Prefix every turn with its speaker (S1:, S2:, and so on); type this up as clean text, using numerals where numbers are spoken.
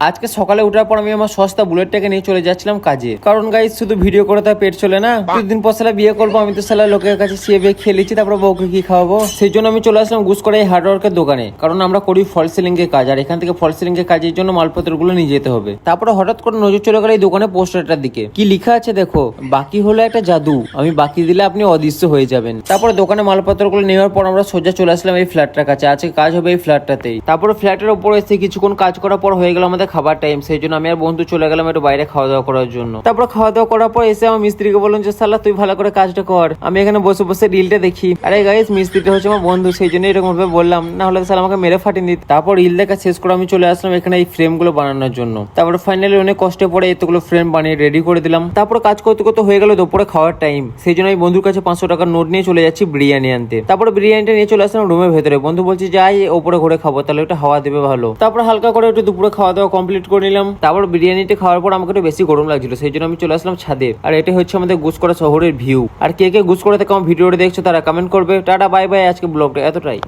S1: আজকে সকালে ওঠার পর আমি আমার সস্তা বুলেটটাকে নিয়ে চলে যাচ্ছিলাম কাজে, কারণ গাইস শুধু ভিডিও করে তার পেট চলে না। কিছুদিন পর সালা বিয়ে করবো, আমি তো সালা লোকের কাছে সিয়ে বিয়ে খেলেছি, তারপর বউকে কি খাওয়াবো। সেই জন্য আমি চলে আসলাম গুসকরা এই হার্ডওয়ার্কের দোকানে, কারণ আমরা করি ফল সিলিং এর কাজ, আর এখান থেকে ফল সিলিং এর কাজের জন্য মালপত্র গুলো নিয়ে যেতে হবে। তারপরে হঠাৎ করে নজর চলে গেল এই দোকানের পোস্টারটার দিকে, কি লেখা আছে দেখো, বাকি হলো একটা জাদু, আমি বাকি দিলে আপনি অদৃশ্য হয়ে যাবেন। তারপরে দোকানে মালপত্র গুলো নেওয়ার পর আমরা সোজা চলে আসলাম এই ফ্ল্যাটটার কাছে, আজকে কাজ হবে এই ফ্ল্যাটটাতেই। তারপরে ফ্ল্যাটের উপরে এসে কিছুক্ষণ কাজ করার পর হয়ে গেল আমাদের খাবার টাইম, সেই জন্য আমি আর বন্ধু চলে গেলাম একটু বাইরে খাওয়া দাওয়া করার জন্য। তারপর খাওয়া দাওয়া করার পর এসে আমার মিস্ত্রিকে বললাম যে সালা তুই ভালো করে কাজটা কর, আমি এখানে বসে বসে রিলটা দেখি। আরে গাইস, মিস্ত্রিটা হচ্ছে আমার বন্ধু, সেই জন্য এরকম ভাবে বললাম, না হলে সালা আমাকে মেরে ফাটিয়ে দিত। তারপর রিল দেখা শেষ করে আমি চলে আসলাম এখানে এই ফ্রেম গুলো বানানোর জন্য। তারপরে ফাইনালি অনেক কষ্টে পড়ে এতগুলো ফ্রেম বানিয়ে রেডি করে দিলাম। তারপর কাজ করতে করতে হয়ে গেল দুপুরে খাওয়ার টাইম, সেই জন্য আমি বন্ধুর কাছে 500 টাকার নোট নিয়ে চলে যাচ্ছি বিরিয়ানি আনতে। তারপরে বিরিয়ানিটা নিয়ে চলে আসলাম রুমের ভেতরে, বন্ধু বলছি যাই ওপরে ঘুরে খাবো, তাহলে একটু হাওয়া দেবে ভালো। তারপর হালকা করে একটু দুপুরে খাওয়া দাওয়া কমপ্লিট করে নিলাম। তারপর বিরিয়ানিটা খাওয়ার পর আমাকে একটু বেশি গরম লাগছিল, সেই জন্য আমি চলে আসলাম ছাদে। আর এটা হচ্ছে আমাদের গুসকরা শহরের ভিউ। আর কে কে গুসকরা থেকে আমার ভিডিওটা দেখছো তারা কমেন্ট করবে। টাটা বাই বাই, আজকে ব্লগটা এতটাই।